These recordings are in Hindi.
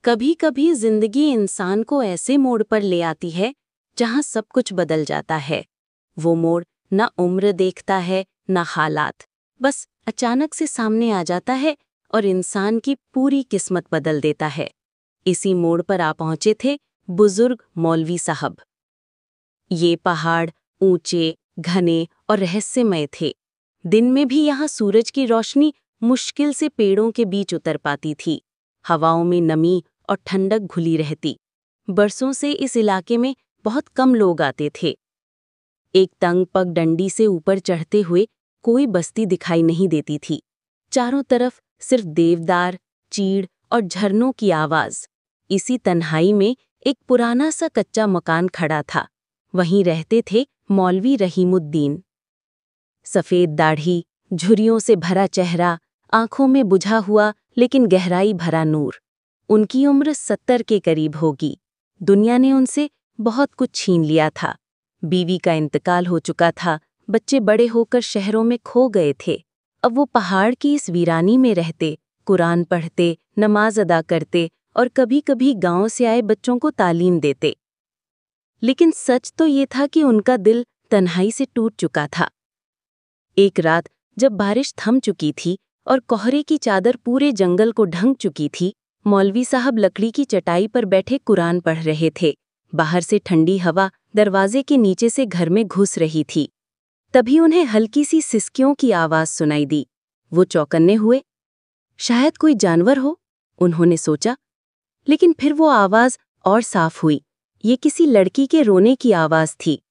कभी कभी जिंदगी इंसान को ऐसे मोड़ पर ले आती है जहां सब कुछ बदल जाता है। वो मोड़ न उम्र देखता है न हालात, बस अचानक से सामने आ जाता है और इंसान की पूरी किस्मत बदल देता है। इसी मोड़ पर आ पहुंचे थे बुजुर्ग मौलवी साहब। ये पहाड़ ऊंचे, घने और रहस्यमय थे। दिन में भी यहाँ सूरज की रोशनी मुश्किल से पेड़ों के बीच उतर पाती थी। हवाओं में नमी और ठंडक घुली रहती। बरसों से इस इलाके में बहुत कम लोग आते थे। एक तंग पगडंडी से ऊपर चढ़ते हुए कोई बस्ती दिखाई नहीं देती थी। चारों तरफ सिर्फ देवदार, चीड़ और झरनों की आवाज। इसी तन्हाई में एक पुराना सा कच्चा मकान खड़ा था। वहीं रहते थे मौलवी रहीमुद्दीन। सफेद दाढ़ी, झुर्रियों से भरा चेहरा, आंखों में बुझा हुआ लेकिन गहराई भरा नूर। उनकी उम्र 70 के करीब होगी। दुनिया ने उनसे बहुत कुछ छीन लिया था। बीवी का इंतकाल हो चुका था, बच्चे बड़े होकर शहरों में खो गए थे। अब वो पहाड़ की इस वीरानी में रहते, कुरान पढ़ते, नमाज अदा करते और कभी-कभी गांव से आए बच्चों को तालीम देते। लेकिन सच तो ये था कि उनका दिल तन्हाई से टूट चुका था। एक रात जब बारिश थम चुकी थी और कोहरे की चादर पूरे जंगल को ढंक चुकी थी, मौलवी साहब लकड़ी की चटाई पर बैठे कुरान पढ़ रहे थे। बाहर से ठंडी हवा दरवाजे के नीचे से घर में घुस रही थी। तभी उन्हें हल्की सी सिसकियों की आवाज सुनाई दी। वो चौकन्ने हुए। शायद कोई जानवर हो, उन्होंने सोचा। लेकिन फिर वो आवाज और साफ हुई। ये किसी लड़की के रोने की आवाज थी।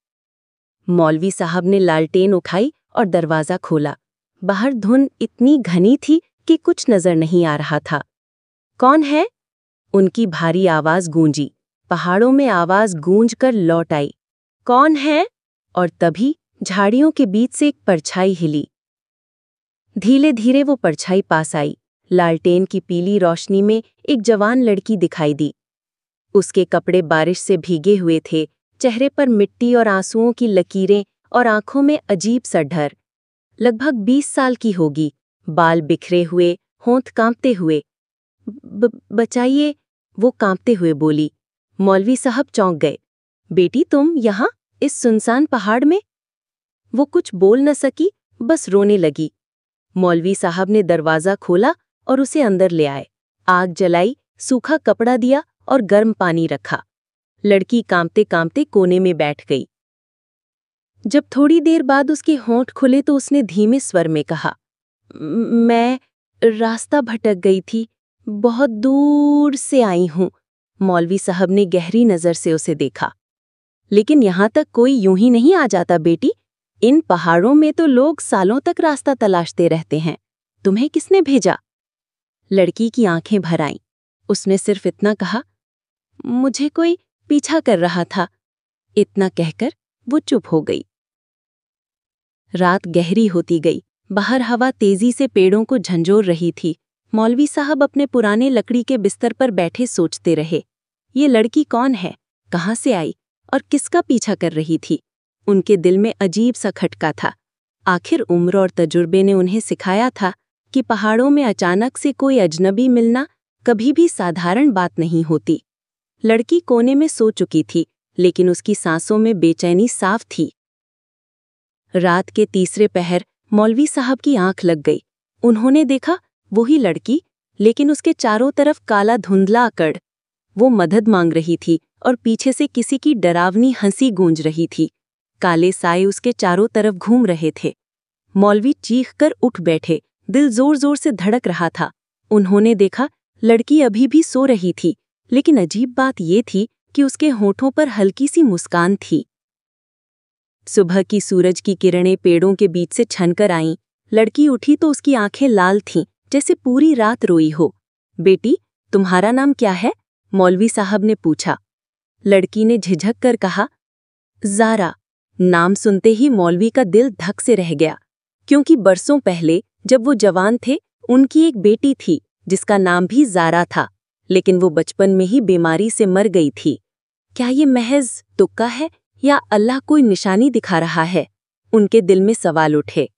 मौलवी साहब ने लालटेन उठाई और दरवाजा खोला। बाहर धुंध इतनी घनी थी कि कुछ नजर नहीं आ रहा था। कौन है? उनकी भारी आवाज गूंजी। पहाड़ों में आवाज गूंज कर लौट आई। कौन है? और तभी झाड़ियों के बीच से एक परछाई हिली। धीरे धीरे वो परछाई पास आई। लालटेन की पीली रोशनी में एक जवान लड़की दिखाई दी। उसके कपड़े बारिश से भीगे हुए थे, चेहरे पर मिट्टी और आंसुओं की लकीरें और आंखों में अजीब सा डर। लगभग 20 साल की होगी, बाल बिखरे हुए, होंठ कांपते हुए। बचाइए, वो कांपते हुए बोली। मौलवी साहब चौंक गए। बेटी, तुम यहाँ इस सुनसान पहाड़ में? वो कुछ बोल न सकी, बस रोने लगी। मौलवी साहब ने दरवाजा खोला और उसे अंदर ले आए। आग जलाई, सूखा कपड़ा दिया और गर्म पानी रखा। लड़की कांपते कांपते कोने में बैठ गई। जब थोड़ी देर बाद उसके होंठ खुले तो उसने धीमे स्वर में कहा, मैं रास्ता भटक गई थी, बहुत दूर से आई हूं। मौलवी साहब ने गहरी नजर से उसे देखा। लेकिन यहां तक कोई यूं ही नहीं आ जाता बेटी। इन पहाड़ों में तो लोग सालों तक रास्ता तलाशते रहते हैं। तुम्हें किसने भेजा? लड़की की आंखें भर आईं। उसने सिर्फ इतना कहा, मुझे कोई पीछा कर रहा था। इतना कहकर वो चुप हो गई। रात गहरी होती गई। बाहर हवा तेजी से पेड़ों को झंझोर रही थी। मौलवी साहब अपने पुराने लकड़ी के बिस्तर पर बैठे सोचते रहे। ये लड़की कौन है, कहाँ से आई और किसका पीछा कर रही थी? उनके दिल में अजीब सा खटका था। आखिर उम्र और तजुर्बे ने उन्हें सिखाया था कि पहाड़ों में अचानक से कोई अजनबी मिलना कभी भी साधारण बात नहीं होती। लड़की कोने में सो चुकी थी, लेकिन उसकी सांसों में बेचैनी साफ थी। रात के तीसरे पहर मौलवी साहब की आंख लग गई। उन्होंने देखा वही लड़की, लेकिन उसके चारों तरफ काला धुंधला अकड़। वो मदद मांग रही थी और पीछे से किसी की डरावनी हंसी गूंज रही थी। काले साए उसके चारों तरफ घूम रहे थे। मौलवी चीख कर उठ बैठे। दिल जोर जोर से धड़क रहा था। उन्होंने देखा लड़की अभी भी सो रही थी, लेकिन अजीब बात ये थी कि उसके होठों पर हल्की सी मुस्कान थी। सुबह की सूरज की किरणें पेड़ों के बीच से छनकर आईं। लड़की उठी तो उसकी आंखें लाल थीं, जैसे पूरी रात रोई हो। बेटी, तुम्हारा नाम क्या है? मौलवी साहब ने पूछा। लड़की ने झिझक कर कहा, ज़ारा। नाम सुनते ही मौलवी का दिल धक से रह गया, क्योंकि बरसों पहले जब वो जवान थे, उनकी एक बेटी थी जिसका नाम भी ज़ारा था, लेकिन वो बचपन में ही बीमारी से मर गई थी। क्या ये महज तुक्का है या अल्लाह कोई निशानी दिखा रहा है? उनके दिल में सवाल उठे।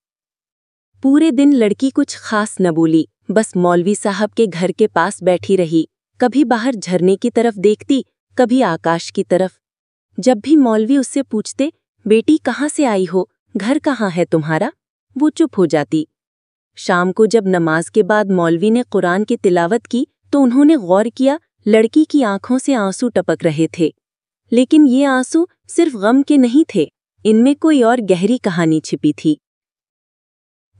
पूरे दिन लड़की कुछ खास न बोली, बस मौलवी साहब के घर के पास बैठी रही। कभी बाहर झरने की तरफ देखती, कभी आकाश की तरफ। जब भी मौलवी उससे पूछते, बेटी कहाँ से आई हो, घर कहाँ है तुम्हारा, वो चुप हो जाती। शाम को जब नमाज के बाद मौलवी ने कुरान की तिलावत की तो उन्होंने गौर किया, लड़की की आंखों से आंसू टपक रहे थे। लेकिन ये आंसू सिर्फ गम के नहीं थे, इनमें कोई और गहरी कहानी छिपी थी।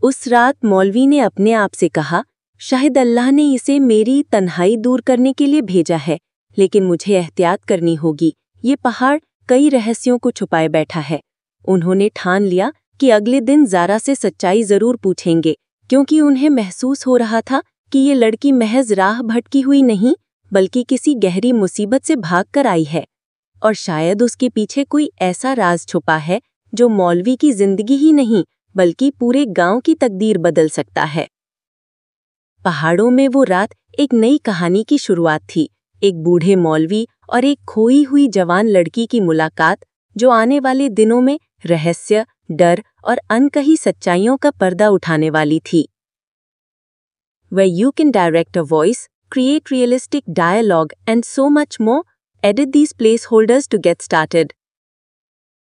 उस रात मौलवी ने अपने आप से कहा, शायद अल्लाह ने इसे मेरी तन्हाई दूर करने के लिए भेजा है, लेकिन मुझे एहतियात करनी होगी, ये पहाड़ कई रहस्यों को छुपाए बैठा है। उन्होंने ठान लिया कि अगले दिन ज़ारा से सच्चाई ज़रूर पूछेंगे, क्योंकि उन्हें महसूस हो रहा था कि ये लड़की महज राह भटकी हुई नहीं, बल्कि किसी गहरी मुसीबत से भागकर आई है, और शायद उसके पीछे कोई ऐसा राज छुपा है जो मौलवी की जिंदगी ही नहीं बल्कि पूरे गांव की तकदीर बदल सकता है। पहाड़ों में वो रात एक नई कहानी की शुरुआत थी, एक बूढ़े मौलवी और एक खोई हुई जवान लड़की की मुलाकात, जो आने वाले दिनों में रहस्य, डर और अनकही सच्चाइयों का पर्दा उठाने वाली थी। Where you can direct a voice, create realistic dialogue and so much more, edit these placeholders to get started.